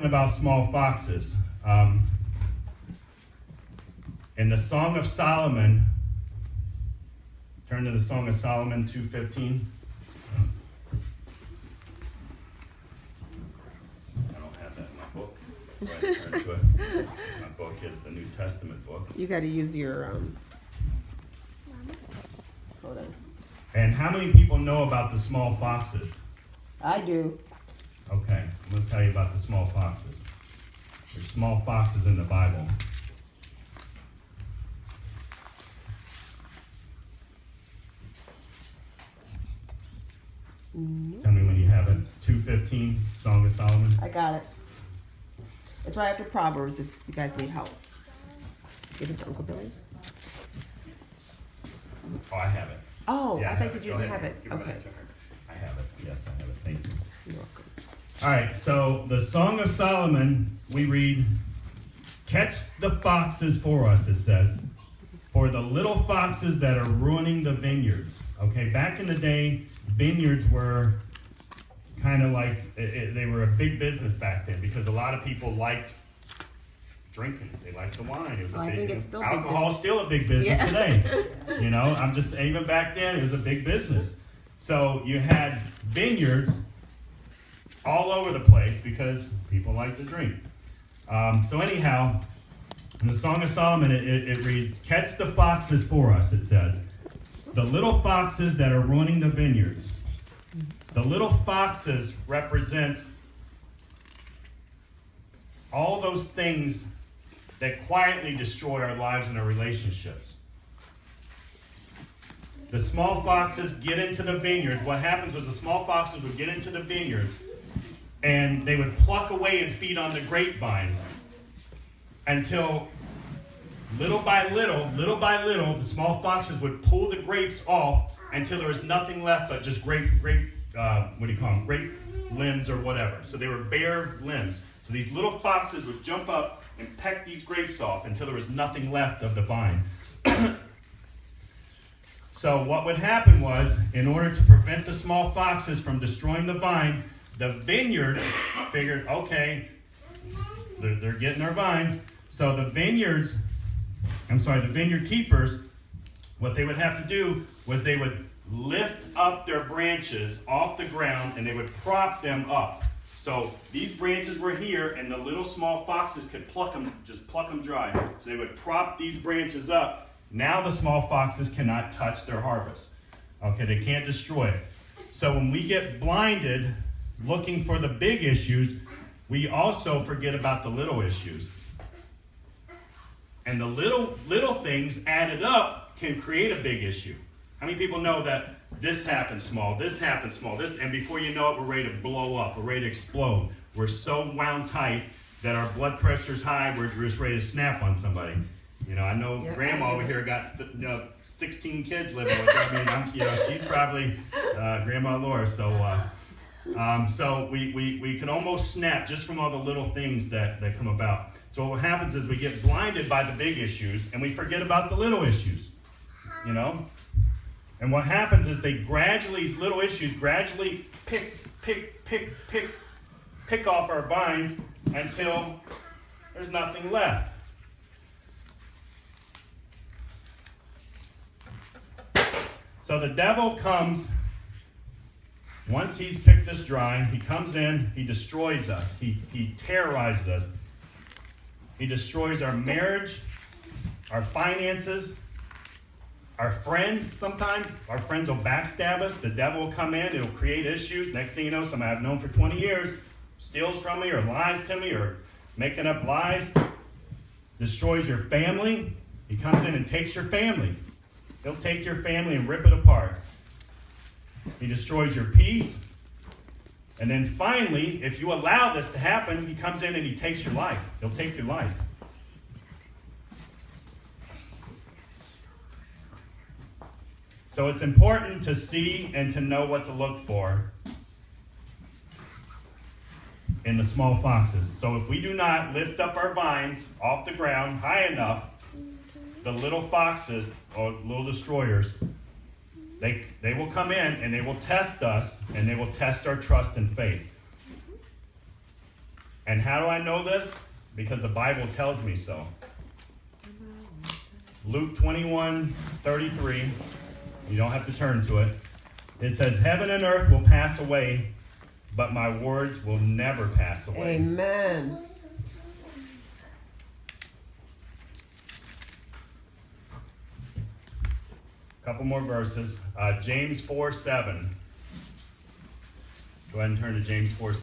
About small foxes. In the Song of Solomon, turn to the Song of Solomon 2:15. I don't have that in my book. So I turn to it. My book is the New Testament book. You got to use your hold on. And how many people know about the small foxes? I do. Okay, I'm going to tell you about the small foxes. There's small foxes in the Bible. Tell me when you have it. 2:15, Song of Solomon. I got it. It's right after Proverbs if you guys need help. Give this to Uncle Billy. Oh, I have it. Oh, Yeah, I thought you said you Go didn't ahead. have it. Give it Okay. back to her. I have it. Yes, I have it. Thank you. You're welcome. All right, so the Song of Solomon, we read, "Catch the foxes for us," it says, "for the little foxes that are ruining the vineyards." Okay, back in the day, vineyards were kind of like, they were a big business back then because a lot of people liked drinking. They liked the wine. It was Well, I think it's still a big alcohol's business. still a big business Yeah. today. You know, even back then, it was a big business. So you had vineyards all over the place because people like to drink. So anyhow, in the Song of Solomon, it reads, "Catch the foxes for us," it says. "The little foxes that are ruining the vineyards." The little foxes represents all those things that quietly destroy our lives and our relationships. The small foxes get into the vineyards. What happens was the small foxes would get into the vineyards and they would pluck away and feed on the grapevines until little by little, the small foxes would pull the grapes off until there was nothing left but just grape limbs or whatever. So they were bare limbs. So these little foxes would jump up and peck these grapes off until there was nothing left of the vine. So what would happen was, in order to prevent the small foxes from destroying the vine, the vineyard figured, okay, they're getting their vines. So the vineyard keepers, what they would have to do was they would lift up their branches off the ground and they would prop them up. So these branches were here and the little small foxes could pluck them dry. So they would prop these branches up. Now the small foxes cannot touch their harvest. Okay, they can't destroy it. So when we get blinded looking for the big issues, we also forget about the little issues. And the little things added up can create a big issue. How many people know that this happens small, and before you know it, we're ready to blow up, we're ready to explode. We're so wound tight that our blood pressure's high, we're just ready to snap on somebody. You know, I know Grandma over here got 16 kids living with her. I mean, she's probably Grandma Laura. So we can almost snap just from all the little things that come about. So what happens is we get blinded by the big issues and we forget about the little issues. You know, and what happens is these little issues gradually pick off our vines until there's nothing left. So the devil comes, once he's picked us dry, he comes in, he destroys us, he terrorizes us. He destroys our marriage, our finances, our friends sometimes. Our friends will backstab us. The devil will come in, it'll create issues. Next thing you know, somebody I've known for 20 years steals from me or lies to me or making up lies. Destroys your family. He comes in and takes your family. He'll take your family and rip it apart. He destroys your peace. And then finally, if you allow this to happen, he comes in and he takes your life. He'll take your life. So it's important to see and to know what to look for in the small foxes. So if we do not lift up our vines off the ground high enough, the little foxes or little destroyers, they will come in and they will test us and they will test our trust and faith. And how do I know this? Because the Bible tells me so. Luke 21:33. You don't have to turn to it. It says, heaven and earth will pass away, but my words will never pass away. Amen. Couple more verses. James 4:7. Go ahead and turn to James 4:7.